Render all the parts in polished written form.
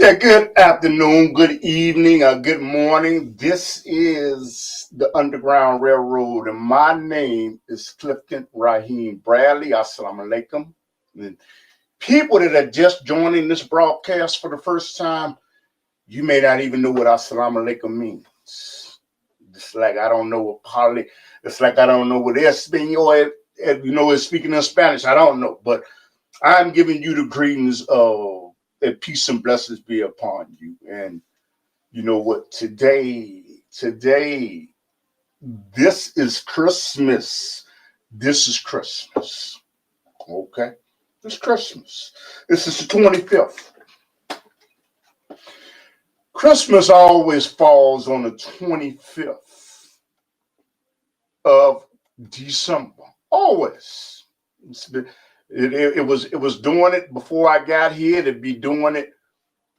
Yeah, good afternoon, good evening, or good morning. This is the Underground Railroad, and my name is Clifton Bradley. Assalamu alaikum. And people that are just joining this broadcast for the first time, you may not even know what Assalamu alaikum means. It's like I don't know what it's like I don't know what Espanol, is speaking in Spanish. I don't know, but I'm giving you the greetings of that peace and blessings be upon you. And you know what? Today, this is Christmas. This is Christmas. Okay? It's Christmas. This is the 25th. Christmas always falls on the 25th of December. Always. It was doing it before I got here. It'd be doing it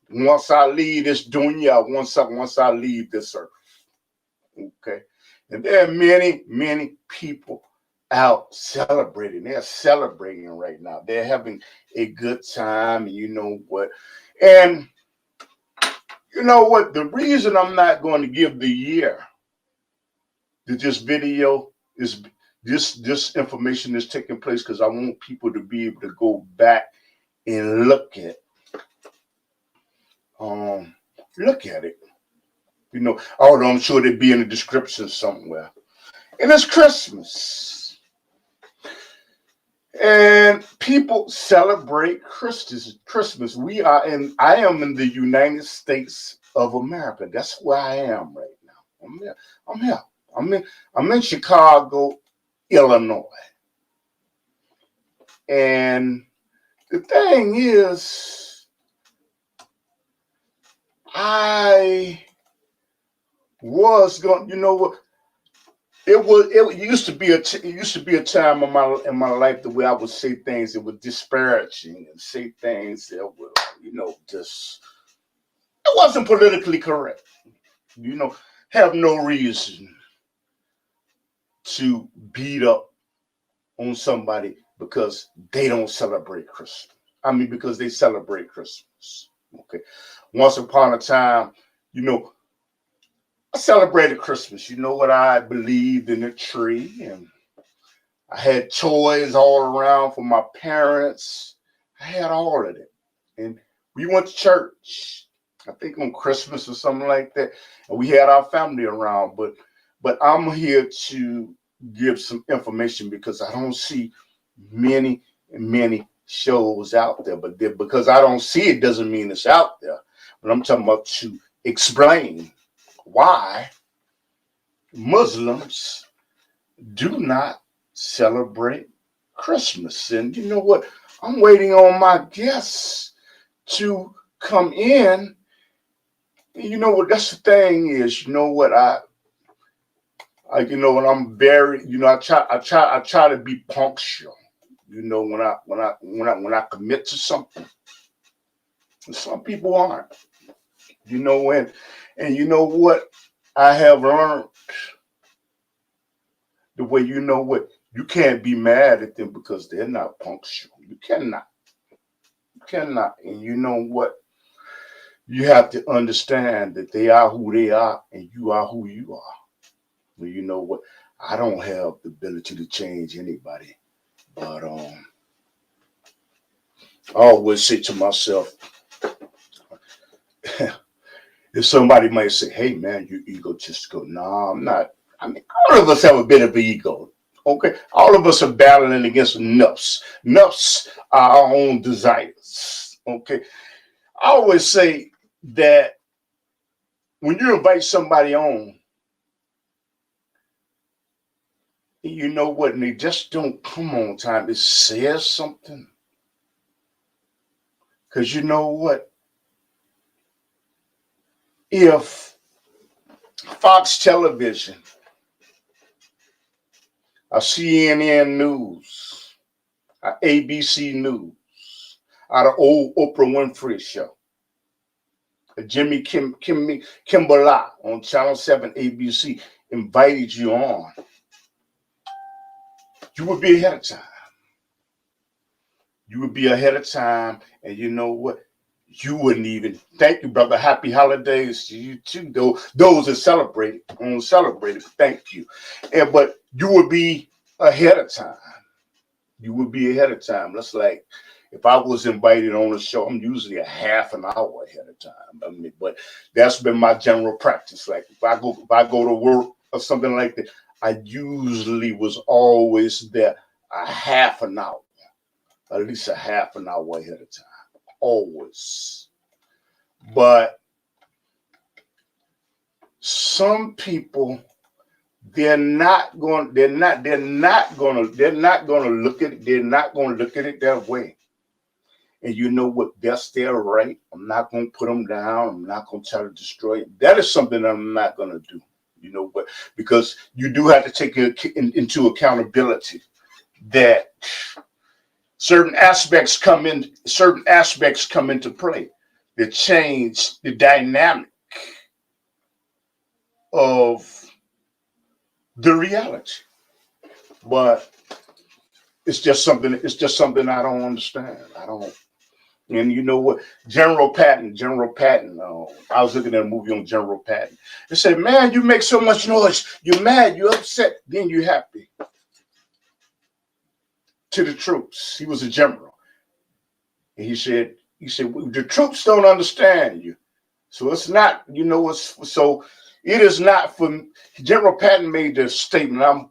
once I leave this dunya, once I leave this earth. Okay. And there are many people out celebrating. They're celebrating right now. They're having a good time. And you know what? And you know what? The reason I'm not going to give the year that this video is this information is taking place because I want people to be able to go back and look at it. You know, although I'm sure they'd be in the description somewhere. And it's Christmas. And people celebrate Christmas. I am in the United States of America. That's where I am right now. I'm here. I'm in Chicago, Illinois. And the thing is, I was going, you know what? It used to be a time in my life the way I would say things that were disparaging and say things that were, just it wasn't politically correct. Have no reason to beat up on somebody because they don't celebrate Christmas. I mean, because they celebrate Christmas. Okay. Once upon a time, I celebrated Christmas. You know what? I believed in a tree and I had toys all around for my parents. I had all of it. And we went to church, I think on Christmas or something like that. And we had our family around. But I'm here to give some information because I don't see many shows out there. But because I don't see it doesn't mean it's out there. But I'm talking about to explain why Muslims do not celebrate Christmas. And you know what? I'm waiting on my guests to come in. And you know what? That's the thing is, you know what? I'm very, I try to be punctual. When I commit to something. And some people aren't. And you know what? I have learned the way you can't be mad at them because they're not punctual. You cannot. And you know what? You have to understand that they are who they are and you are who you are. Well, you know what? I don't have the ability to change anybody. But I always say to myself, if somebody might say, hey man, you egotistical. No, I'm not. I mean, all of us have a bit of an ego. Okay. All of us are battling against nafs. Nafs are our own desires. Okay. I always say that when you invite somebody on, you know what, and they just don't come on time, it says something. Because you know what? If Fox Television, a CNN News, a ABC News, out of old Oprah Winfrey show, a Jimmy Kimmel on Channel 7 ABC invited you on, you would be ahead of time. You would be ahead of time, and you know what? you wouldn't even thank you, brother. Happy holidays to you too. Those that celebrate it, don't celebrate it. Thank you. But you would be ahead of time. You would be ahead of time. That's like if I was invited on a show, I'm usually a half an hour ahead of time. I mean, but that's been my general practice. Like if I go to work or something like that, I usually was always there a half an hour, at least a half an hour ahead of time. Always. But some people, they're not going to look at it that way. And you know what? That's their right. I'm not going to put them down. I'm not going to try to destroy it. That is something that I'm not going to do. You know what? Because you do have to take into accountability that certain aspects come into play that change the dynamic of the reality. But it's just something I don't understand. And you know what? General Patton, I was looking at a movie on General Patton. They said, man, you make so much noise. You're mad, you're upset, then you're happy. To the troops. He was a general. And he said, the troops don't understand you. So it's not, so it is not for General Patton made this statement. I'm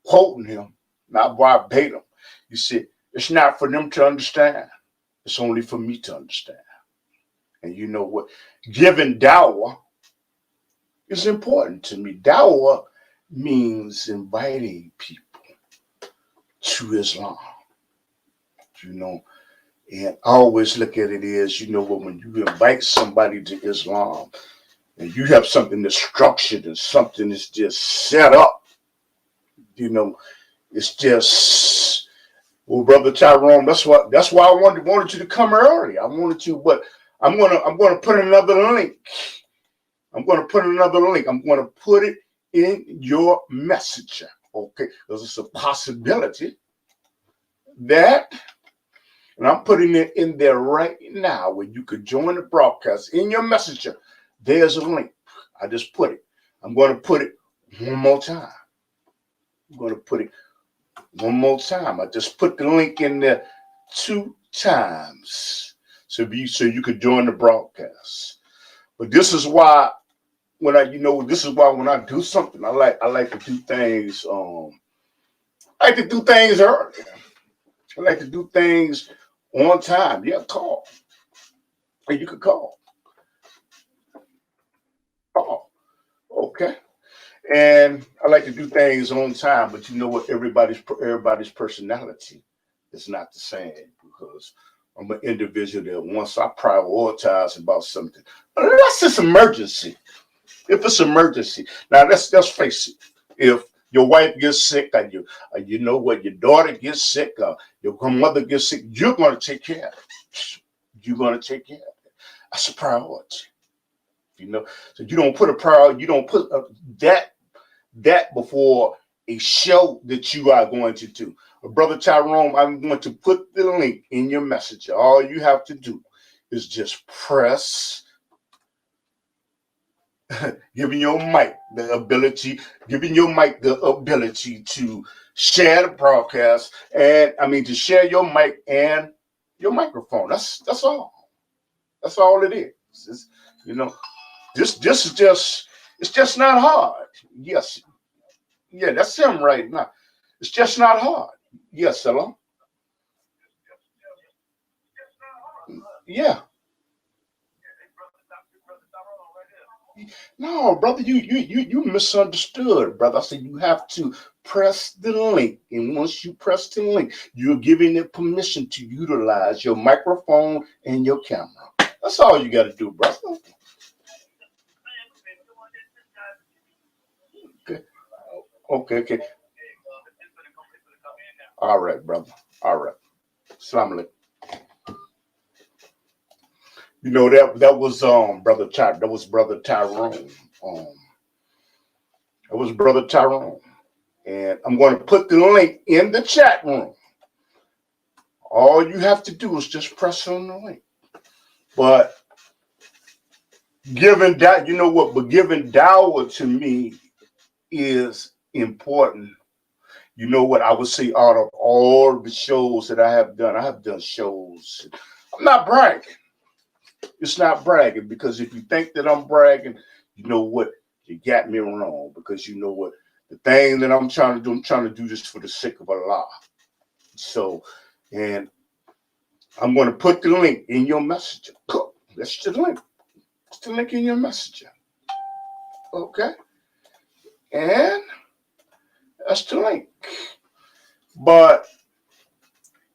quoting him, not verbatim. He said, it's not for them to understand. It's only for me to understand. And you know what? Giving dawah is important to me. Dawah means inviting people to Islam. And I always look at it as, when you invite somebody to Islam and you have something that's structured and something that's just set up, it's just, well, Brother Tyrone, that's why I wanted you to come early. I wanted to, but I'm gonna put another link. I'm gonna put it in your messenger, okay? Because it's a possibility that, and I'm putting it in there right now where you could join the broadcast. In your messenger, there's a link. I just put it. I'm going to put it one more time. I just put the link in there 2 times so you could join the broadcast. But this is why when I do something, I like to do things. I like to do things early. I like to do things on time. Yeah, call. And you could call. Okay. And I like to do things on time, but you know what? Everybody's personality is not the same because I'm an individual that once I prioritize about something, unless it's emergency. If it's emergency, now let's face it. If your wife gets sick, or your daughter gets sick, or your grandmother gets sick, you're going to take care of it. You're going to take care of it. That's a priority. So you don't put that before a show that you are going to do. Brother Tyrone, I'm going to put the link in your messenger. All you have to do is just press, giving your mic the ability to share the broadcast, and to share your mic and your microphone. That's all. That's all it is. This is just, it's just not hard. Yes. Yeah, that's him right now. It's just not hard. Yes, hello? Yeah. No, brother, you misunderstood, brother. I said you have to press the link. And once you press the link, you're giving it permission to utilize your microphone and your camera. That's all you got to do, brother. Okay. All right, brother. All right. Assalamu alaikum. That was brother Tyrone. That was brother Tyrone. That was brother Tyrone. And I'm going to put the link in the chat room. All you have to do is just press on the link. But giving that, you know what? But giving dower to me is important. You know what? I would say out of all the shows that I have done shows. I'm not bragging. It's not bragging, because if you think that I'm bragging, you know what? You got me wrong, because you know what? The thing that I'm trying to do this for the sake of Allah. So, and I'm going to put the link in your messenger. That's the link. It's the link in your messenger. Okay? And that's the link. But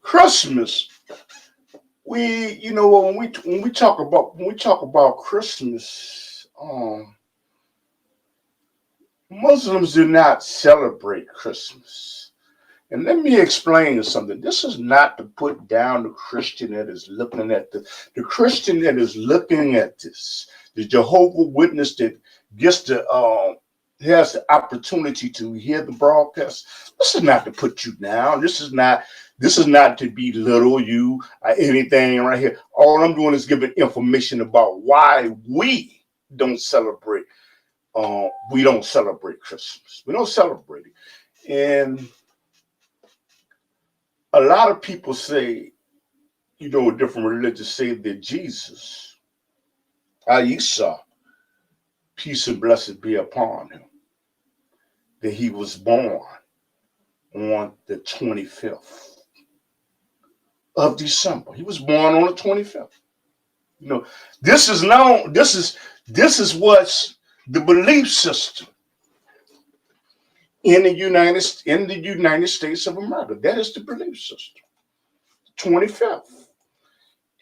Christmas, you know, when we talk about Christmas, Muslims do not celebrate Christmas. And let me explain something. This is not to put down the Christian that is looking at the Christian that is looking at this, the Jehovah's Witness that gets to has the opportunity to hear the broadcast. This is not to put you down. This is not to belittle you or anything right here. All I'm doing is giving information about why we don't celebrate. We don't celebrate Christmas. We don't celebrate it. And a lot of people say, you know, different religions say that Jesus, Isa, peace and blessings be upon him, that he was born on the 25th of December. He was born on the 25th. You know, this is known. This is what's the belief system in the United States of America. That is the belief system. 25th.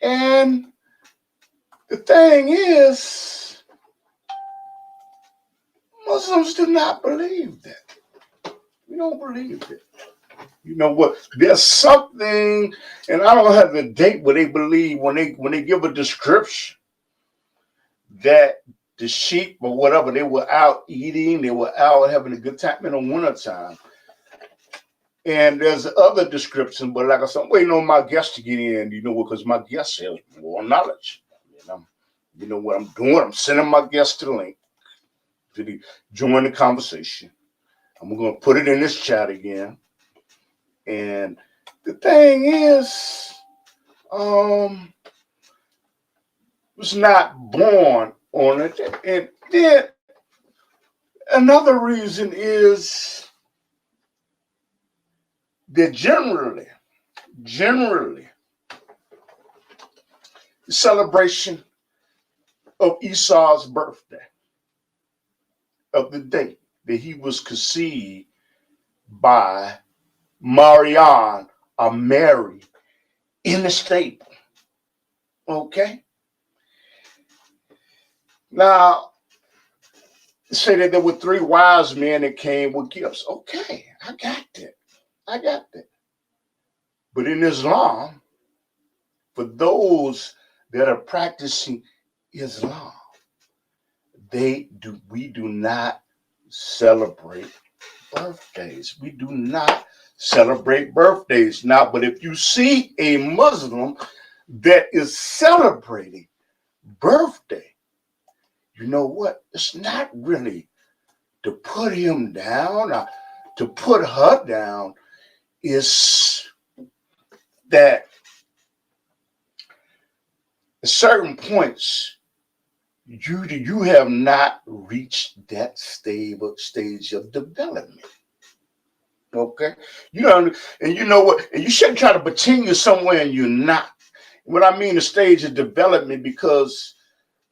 And the thing is, Muslims do not believe that. We don't believe that. You know what? There's something, and I don't have the date where they believe when they give a description that the sheep or whatever, they were out eating, they were out having a good time in the wintertime. And there's other description, but like I said, I'm waiting on my guest to get in, you know, because my guest has more knowledge. You know what I'm doing? I'm sending my guest the link to join the conversation. I'm going to put it in this chat again. And the thing is, was not born on it. And then another reason is that generally, the celebration of Esau's birthday, of the date that he was conceived by Marianne or Mary in the stable. Okay? Now, say that there were 3 wise men that came with gifts. Okay, I got that. But in Islam, for those that are practicing Islam, we do not celebrate birthdays. We do not celebrate birthdays. Now, but if you see a Muslim that is celebrating birthday, you know what? It's not really to put him down or to put her down. It's that at certain points, you have not reached that stage of development. Okay, you know, and you know what? And you shouldn't try to pretend you're somewhere and you're not. What I mean, the stage of development, because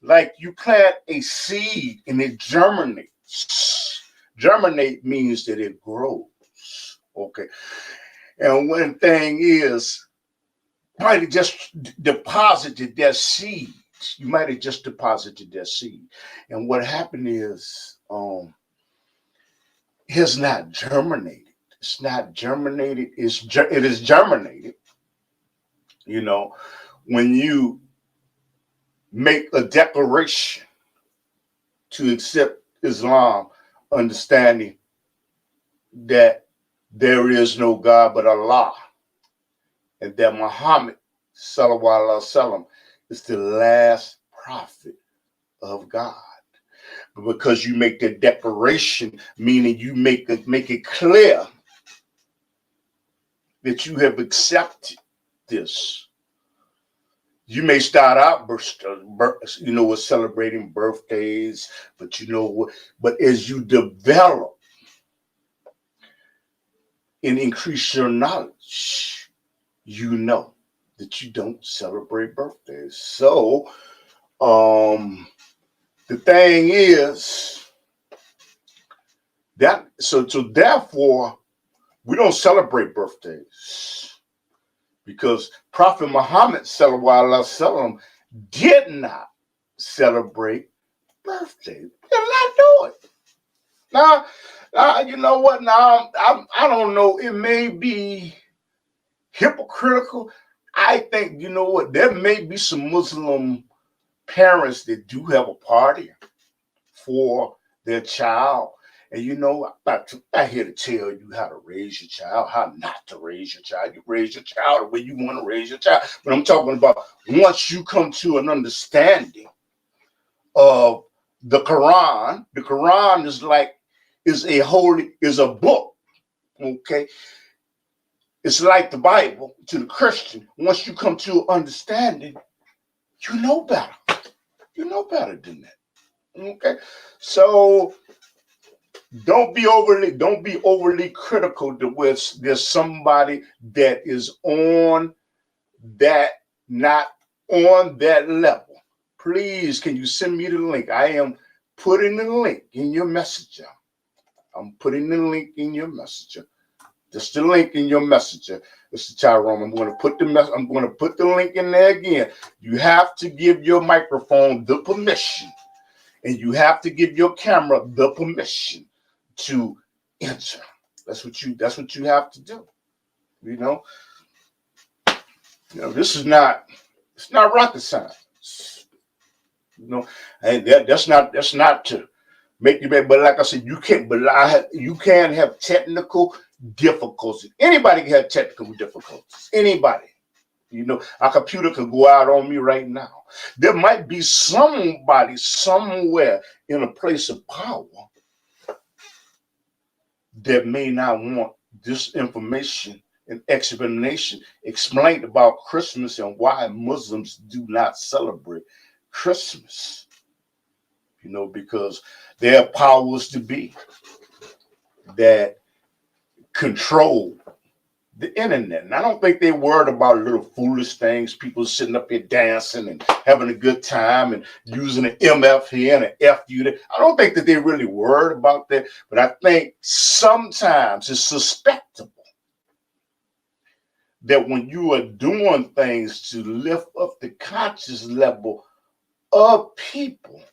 like you plant a seed and it germinates. Germinate means that it grows. Okay, and one thing is, might have just deposited that seed. You might have just deposited that seed, and what happened is, it has not germinated. It's not germinated. It is germinated. You know, when you make a declaration to accept Islam, understanding that there is no God but Allah, and that Muhammad sallallahu alaihi wasallam is the last prophet of God. But because you make the declaration, meaning you make it clear that you have accepted this. You may start out, with celebrating birthdays, but but as you develop and increase your knowledge, you know that you don't celebrate birthdays. So, the thing is so therefore, we don't celebrate birthdays. Because Prophet Muhammad sallallahu alaihi wasallam did not celebrate birthdays. He did not do it. Now, you know what? Now, I don't know. It may be hypocritical. I think, you know what? There may be some Muslim parents that do have a party for their child. And you know, I'm not here to tell you how to raise your child, how not to raise your child. You raise your child the way you want to raise your child. But I'm talking about once you come to an understanding of the Quran is a book. Okay. It's like the Bible to the Christian. Once you come to an understanding, you know better. You know better than that. Okay. So don't be overly critical to where there's somebody that is not on that level. Please, can you send me the link? I am putting the link in your messenger. I'm putting the link in your messenger. Just the link in your messenger. Mr. Tyrone, I'm going to put the link in there again. You have to give your microphone the permission, and you have to give your camera the permission to enter. That's what you have to do. You know, it's not rocket science. You know, and that's not to make you bad. But like I said, you can have technical difficulties. Anybody can have technical difficulties. Anybody. You know, our computer could go out on me right now. There might be somebody somewhere in a place of power that may not want this information and explanation explained about Christmas and why Muslims do not celebrate Christmas. You know, because there are powers to be that control the internet. And I don't think they're worried about little foolish things, people sitting up here dancing and having a good time and using an MF here and an FU there. I don't think that they're really worried about that. But I think sometimes it's suspectable that when you are doing things to lift up the conscious level of people,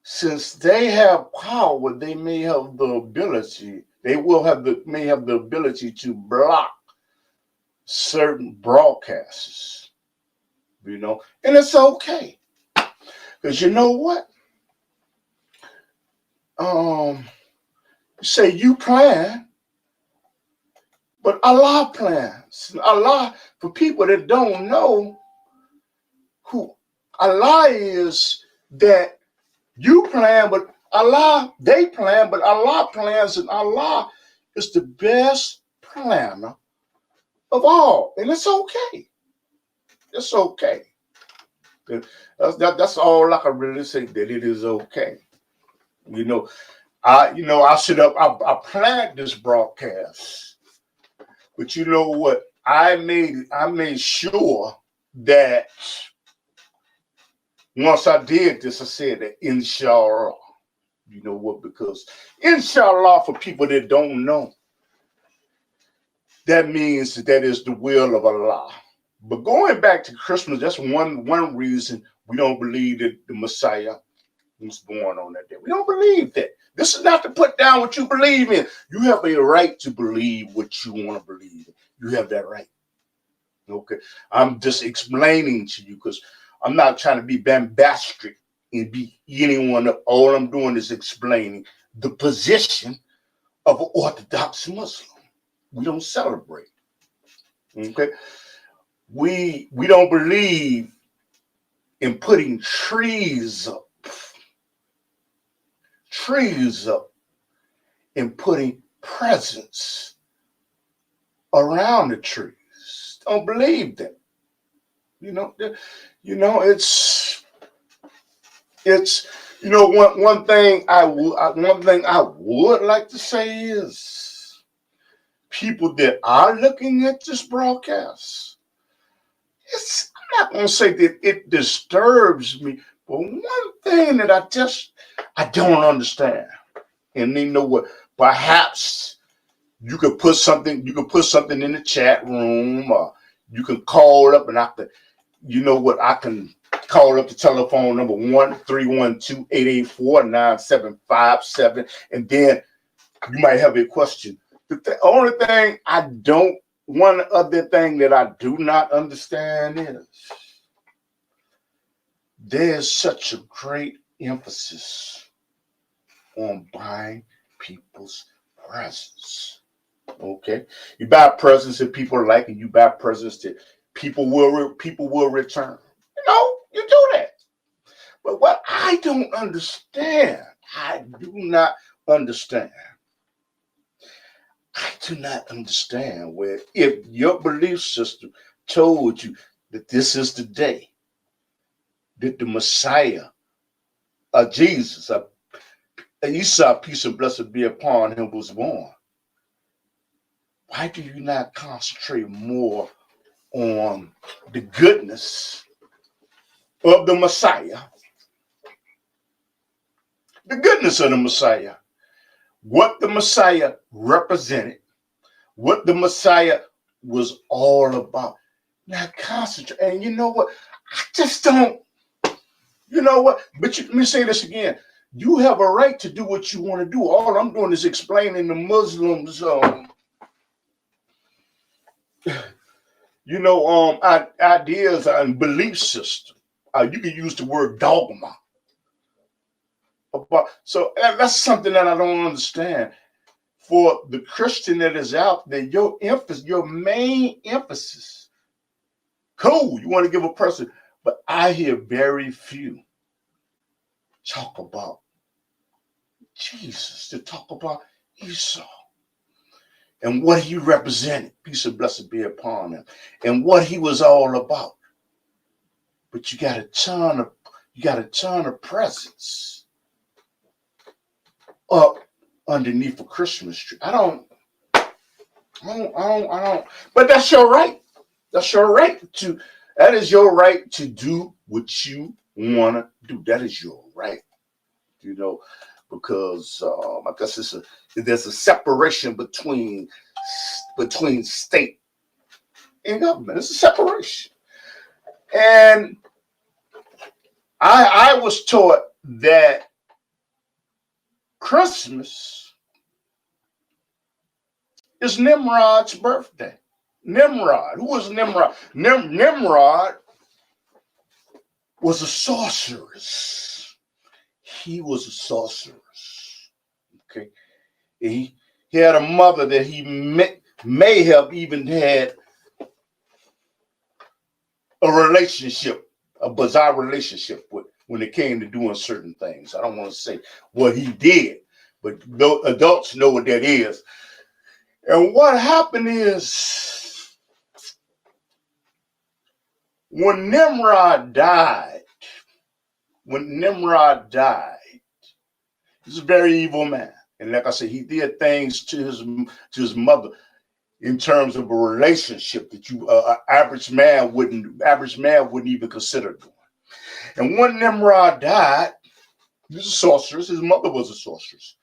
since they have power, they may have the ability. They may have the ability to block certain broadcasts, you know, and it's okay, because you know what? Say you plan, but Allah plans. Allah, for people that don't know who Allah is, that you plan, but they plan, but Allah plans, and Allah is the best planner of all. And it's okay. It's okay. That's all I can really say, that it is okay. You know, I planned this broadcast, but you know what? I made sure that once I did this, I said that inshallah. You know what? Because inshallah, for people that don't know, that means that is the will of Allah. But going back to Christmas, that's one reason we don't believe that the Messiah was born on that day. We don't believe that. This is not to put down what you believe in. You have a right to believe what you want to believe in. You have that right. Okay. I'm just explaining to you, because I'm not trying to be bombastic and be anyone. All I'm doing is explaining the position of an Orthodox Muslim. We don't celebrate. Okay. We don't believe in putting trees up, and putting presents around the trees. Don't believe that. It's one thing I would like to say is people that are looking at this broadcast. I'm not gonna say that it disturbs me, but one thing that I don't understand, and you know what? Perhaps you could put something in the chat room, or you can call up and I can call up the telephone number 1-312-884-9757, and then you might have a question. One other thing that I do not understand is there's such a great emphasis on buying people's presents. Okay, you buy presents that people like, and you buy presents that people will return. You do that. But what I don't understand, I do not understand where if your belief system told you that this is the day that the Messiah, Jesus, Esau, peace and blessing be upon him, was born, why do you not concentrate more on the goodness of the Messiah? The goodness of the Messiah. What the Messiah represented, what the Messiah was all about. Now concentrate. And you know what? I just don't. You know what? But let me say this again. You have a right to do what you want to do. All I'm doing is explaining the Muslims, ideas and belief system. You can use the word dogma. So that's something that I don't understand. For the Christian that is out there, your main emphasis, cool, you want to give a person, but I hear very few talk about Jesus, to talk about Esau and what he represented, peace and blessing be upon him, and what he was all about. But you got a ton of presents up underneath a Christmas tree. I don't. But that's your right. That is your right to do what you want to do. That is your right. Because I guess there's a separation between state and government. It's a separation. And I was taught that Christmas is Nimrod's birthday. Nimrod. Who was Nimrod? Nimrod was a sorceress. He was a sorceress. Okay. He had a mother that he may have even had a bizarre relationship with when it came to doing certain things. I don't want to say what he did, but adults know what that is. And what happened is when Nimrod died, he's a very evil man. And like I said, he did things to his mother in terms of a relationship that average man wouldn't even consider doing. And when Nimrod died, he was a sorceress. His mother was a sorceress.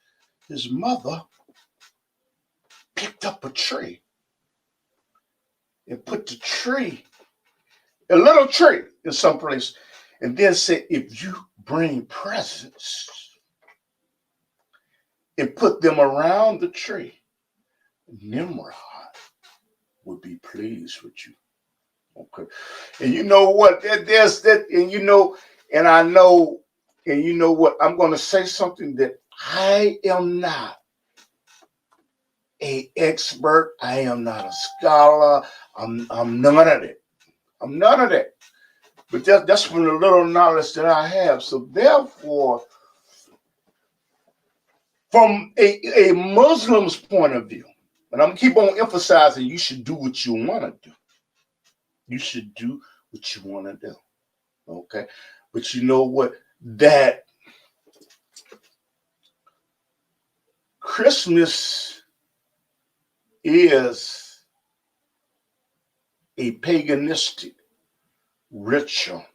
His mother picked up a tree and put a little tree in some place, and then said, if you bring presents and put them around the tree, Nimrod would be pleased with you. Okay. And you know what? There's that, and I know, and you know what? I'm going to say something that I am not an expert. I am not a scholar. I'm none of it. I'm none of that. But that's from the little knowledge that I have. So therefore, from a Muslim's point of view, and I'm gonna keep on emphasizing, you should do what you want to do. You should do what you want to do. Okay. But you know what? That Christmas is a paganistic ritual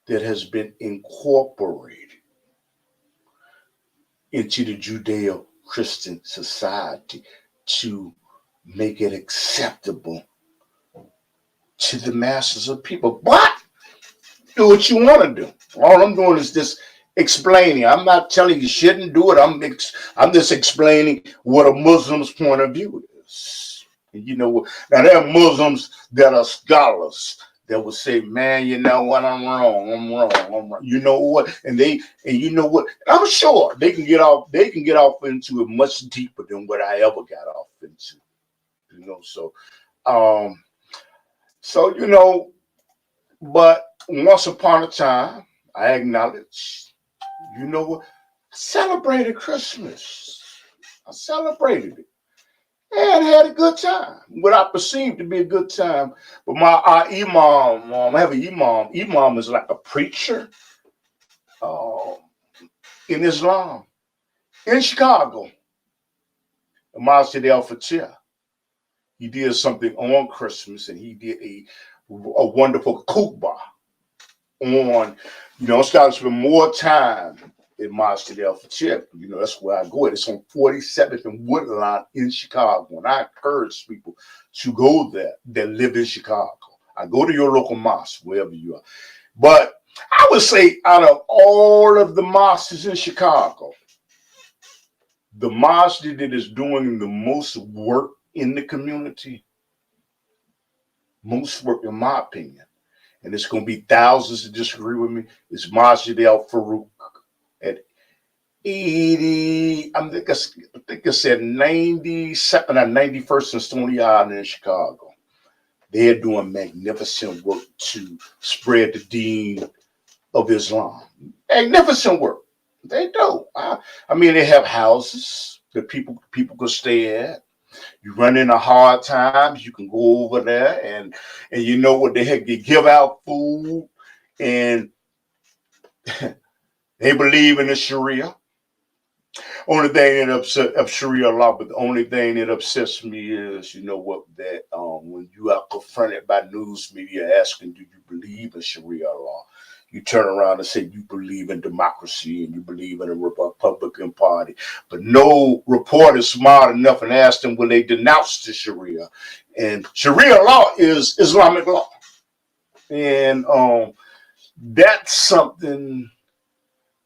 that has been incorporated into the Judeo-Christian society to make it acceptable to the masses of people. But do what you want to do. All I'm doing is just explaining. I'm not telling you shouldn't do it. I'm just explaining what a Muslim's point of view is. And you know what? Now there are Muslims that are scholars that will say, "Man, you know what? I'm wrong. You know what?" And you know what? I'm sure they can get off into it much deeper than what I ever got off into. You know, so you know, but once upon a time, I acknowledge, you know what? I celebrated Christmas. I celebrated it and had a good time. What I perceived to be a good time. But our Imam, I have an Imam. Imam is like a preacher in Islam in Chicago. Masjid al-Fatih. He did something on Christmas, and he did a wonderful khutbah on, you know, it's got to spend more time in Masjid al-Fatih. You know, that's where I go. It's on 47th and Woodlawn in Chicago. And I encourage people to go there that live in Chicago. I go to your local mosque, wherever you are. But I would say out of all of the mosques in Chicago, the mosque that is doing the most work in the community, most work in my opinion, and it's going to be thousands that disagree with me, is Masjid al-Farouk at 80, I think it's at 92nd or 91st and Stony Island in Chicago. They're doing magnificent work to spread the deen of Islam. Magnificent work. They do. I mean, they have houses that people could stay at. You run into hard times, you can go over there and you know what, they give out food, and they believe in the Sharia. Only thing of Sharia law, but the only thing that upsets me is, you know what, that when you are confronted by news media asking, do you believe in Sharia law? You turn around and say you believe in democracy and you believe in a Republican Party. But no reporter is smart enough and asked them will they denounce the Sharia. And Sharia law is Islamic law. And that's something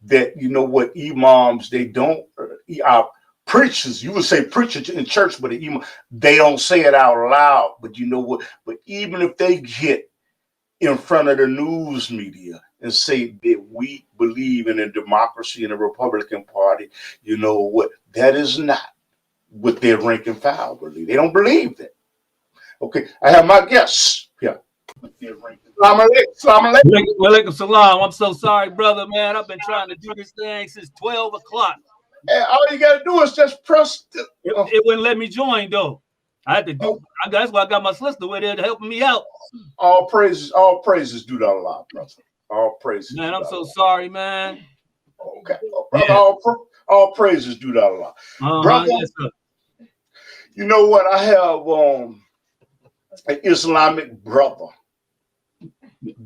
that, you know what, imams, they don't, preachers, you would say preachers in church, but they don't say it out loud. But you know what, but even if they get in front of the news media and say that we believe in a democracy and a Republican Party, you know what, that is not what their rank and file believe. They don't believe that. Okay, I have my guests here. Walaikum salam. I'm so sorry, brother, man. I've been trying to do this thing since 12 o'clock. Hey, all you got to do is just press. It wouldn't let me join, though. I had to do. That's why I got my sister with there to help me out. All praises do that a lot, brother. All praises. Man, I'm so sorry, man. Okay, brother. Yeah. All praises do that a lot, brother. Yes, sir. You know what? I have an Islamic brother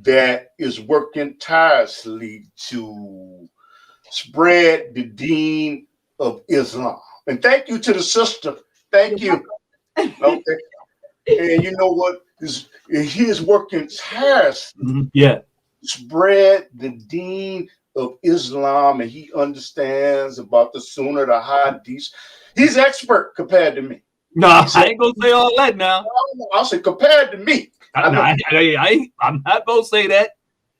that is working tirelessly to spread the deen of Islam. And thank you to the sister. Thank you. Okay. And you know what? He is working tirelessly. Yeah. Spread the deen of Islam, and he understands about the Sunnah, the Hadith. He's expert compared to me. No, I ain't gonna say all that now. I'll say compared to me. I'm not gonna say that.